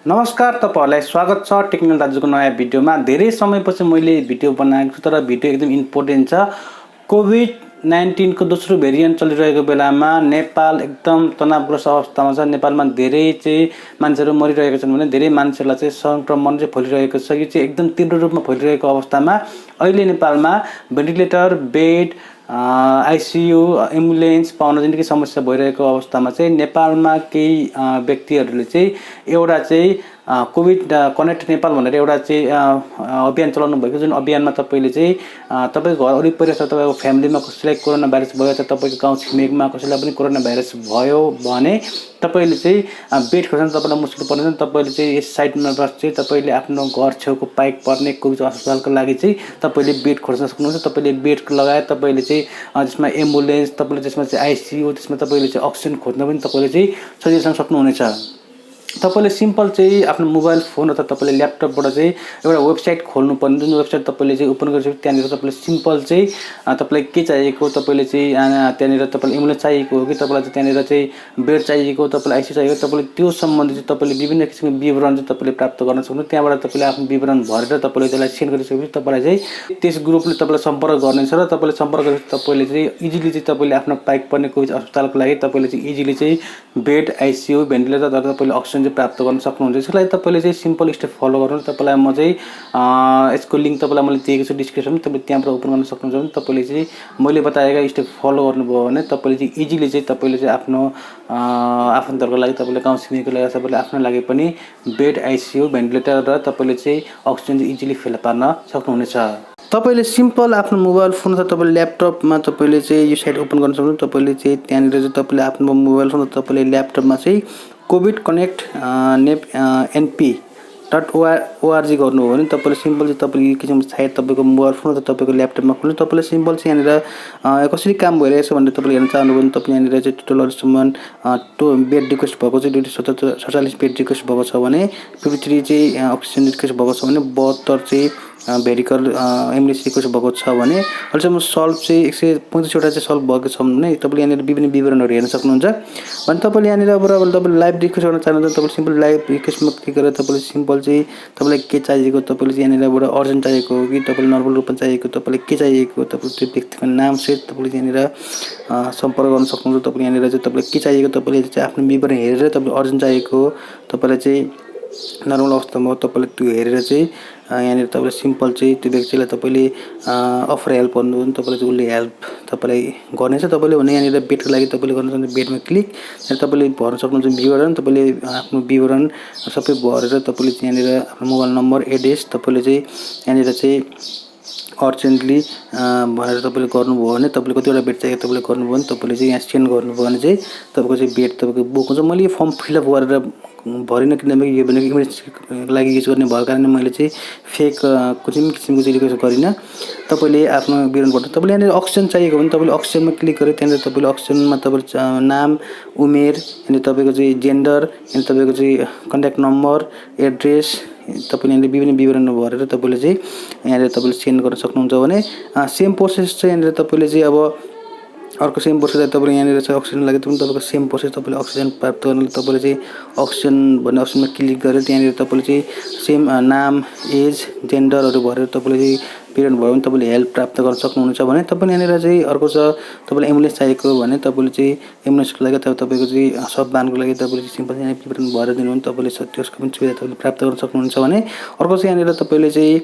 नमस्कार, तपाईहरुलाई स्वागत छ टेक्निकल दाजुको नयाँ भिडियोमा। धेरै समयपछि मैले भिडियो बनाएको छु, तर भिडियो एकदम इम्पोर्टेन्ट छ। कोभिड-19 को दोस्रो भेरिएन्ट चलिरहेको बेलामा नेपाल एकदम तनावग्रस्त अवस्थामा छ। नेपालमा धेरै चाहिँ मान्छेहरू मरिरहेका छन् भने धेरै मान्छेलाई चाहिँ संक्रमण चाहिँ फैलिरहेको छ। यो चाहिँ एकदम तीव्र रूपमा फैलिरहेको अवस्थामा अहिले नेपालमा भेन्टिलेटर, बेड, आईसीयू, एम्बुलेन्स पाउन जुन समस्या भइरहेको अवस्थामा चाहिँ नेपालमा केही व्यक्तिहरूले चाहिँ एउटा चाहिँ कोभिड कनेक्ट नेपाल भनेर एउटा चाहिँ अभियान चलाउनु भएको, जुन अभियानमा तपाईले चाहिँ तपाईको घर वरिपरि अथवा तपाईको फ्यामिलीमा कसैलाई कोरोना भाइरस भयो अथवा तपाईको गाउँ छिमेकमा कसैलाई पनि कोरोना भाइरस भयो भने तपाईले चाहिँ बेड खोज्न तपाईलाई मुस्किल पर्दैन। तपाईले चाहिँ यस साइटमा चाहिँ तपाईले आफ्नो घर छेउको पाइक पर्ने कोभिड अस्पतालको लागि चाहिँ तपाईले बेड खोज्न सक्नुहुन्छ। तपाईले बेड लगायत तपाईले चाहिँ त्यसमा एम्बुलेन्स, तपाईले त्यसमा चाहिँ आईसीयू, त्यसमा तपाईले चाहिँ अक्सिजन खोज्न पनि तपाईले चाहिँ सजिलैसँग सक्नुहुनेछ। तपाईले सिम्पल चाहिँ आफ्नो मोबाइल फोन अथवा तपाईले ल्यापटपबाट चाहिँ एउटा वेबसाइट खोल्नु पर्ने, जुन वेबसाइट तपाईले चाहिँ ओपन गरिसक्यो त्यहाँनिर तपाईले सिम्पल चाहिँ तपाईलाई के चाहिएको, तपाईले चाहिँ त्यहाँनिर तपाईलाई एम्बुलेन्स चाहिएको हो कि तपाईलाई चाहिँ त्यहाँनिर चाहिँ बेड चाहिएको, तपाईलाई आईसीयू चाहिएको, तपाईले त्यो सम्बन्धी चाहिँ तपाईले विभिन्न किसिमको विवरण चाहिँ तपाईले प्राप्त गर्न सक्नुहुन्छ। त्यहाँबाट तपाईले आफ्नो विवरण भरेर तपाईले त्यसलाई सेन्ड गरिसकेपछि तपाईलाई चाहिँ त्यस ग्रुपले तपाईलाई सम्पर्क गर्नेछ र तपाईले सम्पर्क गरेपछि तपाईले चाहिँ इजिली चाहिँ तपाईले आफ्नो पाइक पर्ने कोभिड अस्पतालको लागि तपाईले चाहिँ इजिली चाहिँ बेड, आईसीयू, भेन्टिलेटर अथवा तपाईले अक्सिजन चाहिँ प्राप्त गर्न सक्नुहुन्छ। यसलाई तपाईले चाहिँ सिम्पल स्टेप फलो गर्नु। तपाईलाई म चाहिँ यसको लिंक तपाईलाई मैले दिएको छु डिस्क्रिप्सनमा, तपाईले त्यहाँबाट ओपन गर्न सक्नुहुन्छ भने तपाईले चाहिँ मैले बताएका स्टेप फलो गर्नुभयो भने तपाईले चाहिँ इजिली चाहिँ तपाईले चाहिँ आफ्नो आफन्तहरूको लागि, तपाईले गाउँ छिमेकीको लागि, तपाईले आफ्नो लागि पनि बेड, आईसीयू, भेन्टिलेटर र तपाईले चाहिँ अक्सिजन चाहिँ इजिली फेला पार्न सक्नुहुनेछ। तपाईले सिम्पल आफ्नो मोबाइल फोन अथवा तपाईले ल्यापटपमा तपाईले चाहिँ यो साइट ओपन गर्न सक्नुहुन्छ। तपाईले चाहिँ त्यहाँनिर चाहिँ तपाईले आफ्नो मोबाइल फोन अथवा तपाईले ल्यापटपमा चाहिँ कोभिड कनेक्ट np.org गर्नुभयो भने तपाईले सिम्पल चाहिँ तपाईले किसिमको साइट तपाईको मोबाइल फोन अथवा तपाईको ल्यापटपमा खोल्नु। तपाईले सिम्पल चाहिँ यहाँनिर कसरी काम भइरहेको छ भनेर तपाईले हेर्न चाहनुभयो भने तपाईले यहाँनिर चाहिँ टोटलहरुसम्म बेड रिक्वेस्ट भएको चाहिँ 247 बेड रिक्वेस्ट भएको छ भने 53 चाहिँ अक्सिजन रिक्वेस्ट भएको छ भने 72 चाहिँ भेरिकल एम्बुलेन्स रिक्वेस्ट भएको छ भने अहिलेसम्म सल्भ चाहिँ 135 वटा चाहिँ सल्भ भएको छ भने तपाईले यहाँनिर विभिन्न विवरणहरू हेर्न सक्नुहुन्छ। भने तपाईले यहाँनिर अब तपाईले लाइभ रिक्वेस्ट गर्न चाहनुहुन्छ तपाईले सिम्पल लाइभ रिक्वेस्टमा क्लिक गरेर तपाईले सिम्पल चाहिँ तपाईलाई के चाहिएको, तपाईले चाहिँ यहाँनिरबाट अर्जेन्ट चाहिएको हो कि तपाईले नर्मल रूपमा चाहिएको, तपाईले के चाहिएको, तपाईले त्यो व्यक्तिको नाम सहित तपाईले यहाँनिर सम्पर्क गर्न सक्नुहुन्छ। तपाईले यहाँनिर चाहिँ तपाईले के चाहिएको, तपाईले चाहिँ आफ्नो विवरण हेरेर तपाईले अर्जेन्ट चाहिएको, तपाईलाई चाहिँ नर्मल अवस्थामा तपाईले त्यो हेरेर चाहिँ यहाँनिर तपाईले सिम्पल चाहिँ त्यो व्यक्तिलाई तपाईले अफर हेल्प भन्नु भने तपाईले चाहिँ उसले हेल्प तपाईलाई गर्नेछ। तपाईले भने यहाँनिर बेडको लागि तपाईले गर्न सक्नुहुन्छ, बेडमा क्लिक यहाँ तपाईले भर्न सक्नुहुन्छ विवरण। तपाईले आफ्नो विवरण सबै भरेर तपाईले चाहिँ यहाँनिर आफ्नो मोबाइल नम्बर, एड्रेस तपाईले चाहिँ यहाँनिर चाहिँ अर्जेन्टली भनेर तपाईले गर्नुभयो भने तपाईले कतिवटा बेड चाहिएको तपाईले गर्नुभयो भने तपाईले चाहिँ यहाँ सेन्ड गर्नुभयो भने चाहिँ तपाईको चाहिँ बेड तपाईको बुक हुन्छ। मैले यो फर्म फिलअप गरेर भरिन किनभने यो भनेको इमर्जेन्सीको लागि युज गर्ने भएको कारणले मैले चाहिँ फेक कुनै पनि किसिमको चाहिँ रिक्वेस्ट गरिन। तपाईले आफ्नो विवरण भर्नु। तपाईले यहाँनिर अक्सिजन चाहिएको भने तपाईले अक्सिजनमा क्लिक गरेर त्यहाँनिर तपाईले अक्सिजनमा तपाईको नाम, उमेर, अनि तपाईको चाहिँ जेन्डर, अनि तपाईको चाहिँ कन्ट्याक्ट नम्बर, एड्रेस तपाईले यहाँनिर विभिन्न विवरण भरेर तपाईले चाहिँ यहाँनिर तपाईले सेन्ड गर्न सक्नुहुन्छ। भने सेम प्रोसेस चाहिँ यहाँनिर तपाईले चाहिँ अब अर्को सेम प्रोसेस तपाईले यहाँनिर चाहिँ अक्सिजन लागि तपाईको सेम प्रोसेस तपाईले अक्सिजन प्राप्त गर्न तपाईले चाहिँ अक्सिजन भन्ने अप्सनमा क्लिक गरेर त्यहाँनिर तपाईले चाहिँ सेम नाम, एज, जेन्डरहरु भरेर तपाईले चाहिँ विवरण भयो भने तपाईले हेल्प प्राप्त गर्न सक्नुहुनेछ। भने तपाईले यहाँनिर चाहिँ अर्को छ तपाईले एम्बुलेन्स चाहिएको भने तपाईले चाहिँ एम्बुलेन्सको लागि अथवा तपाईको चाहिँ सब वाहनको लागि तपाईले सिम्पल यहाँ विवरण भरेर दिनु भने तपाईले त्यसको पनि सुविधा तपाईले प्राप्त गर्न सक्नुहुन्छ। भने अर्को चाहिँ यहाँनिर तपाईले चाहिँ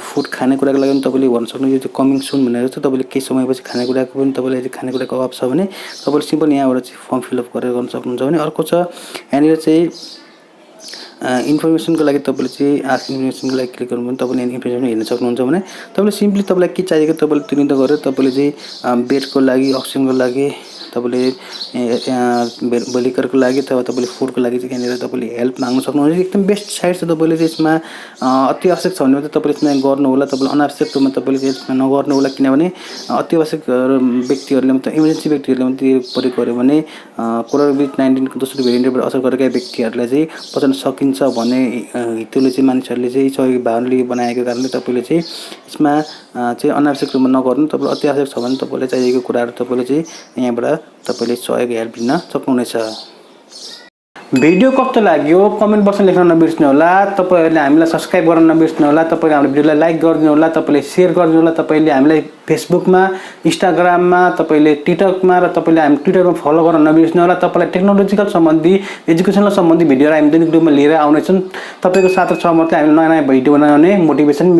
फुड खानेकुराको लागि पनि तपाईले भन्न सक्नुहुन्छ। यो चाहिँ कमिङ सुन भनेर छ, तपाईले केही समयपछि खानेकुराको पनि तपाईले चाहिँ खानेकुराको अभाव छ भने तपाईले सिम्पल यहाँबाट चाहिँ फर्म फिलअप गरेर गर्न सक्नुहुन्छ। भने अर्को छ यहाँनिर चाहिँ इन्फर्मेसनको लागि तपाईले चाहिँ आस्क इन्फर्मेसनको लागि क्लिक गर्नु भने तपाईले इन्फर्मेसन हेर्न सक्नुहुन्छ। भने तपाईले सिम्पली तपाईलाई के चाहिएको तपाईले तुरुन्त गरेर तपाईले चाहिँ बेडको लागि, अक्सिजनको लागि, तपाईले भेरिकलको लागि अथवा तपाईले फुडको लागि चाहिँ यहाँनिर तपाईले हेल्प माग्न सक्नुहुन्छ। एकदम बेस्ट साइट छ। तपाईले चाहिँ यसमा अति आवश्यक छ भने तपाईले यसमा गर्नु होला, तपाईले अनावश्यक रूपमा तपाईले चाहिँ यसमा नगर्नु होला किनभने अति आवश्यक व्यक्तिहरुले मात्र, इमर्जेन्सी व्यक्तिहरुले मात्र प्रयोग गर्यो भने कोभिड-19 को दोस्रो भेरिएन्टबाट असर गरेका व्यक्तिहरुलाई चाहिँ बचाउन सकिन्छ भन्ने हेतुले चाहिँ मानिसहरुले चाहिँ सहयोगी भावनाले बनाएको कारणले तपाईले चाहिँ यसमा चाहिँ अनावश्यक रूपमा नगर्नु। तपाईलाई अति आवश्यक छ भने तपाईलाई चाहिएको कुराहरु तपाईले चाहिँ यहाँबाट तपाईले सहयोग हेल्प लिन सक्नुहुनेछ। भिडियो कस्तो लाग्यो कमेन्ट बक्समा लेख्न नबिर्स्नु होला। तपाईहरुले हामीलाई सब्स्क्राइब गर्न नबिर्स्नु होला। तपाईहरुले हाम्रो भिडियोलाई लाइक गरिदिनु होला। तपाईले शेयर गरिदिनु होला। तपाईले हामीलाई फेसबुकमा, इन्स्टाग्राममा, तपाईले टिकटकमा र तपाईले हामी ट्विटरमा फलो गर्न नबिर्स्नु होला। तपाईलाई टेक्नोलोजिकल सम्बन्धी, एजुकेसनल सम्बन्धी भिडियोहरु हामी दैनिक रूपमा लिएर आउने छौं। तपाईको साथ र सहमतले हामीले नयाँ भिडियो बनाउने मोटिभेसन मिल्छ।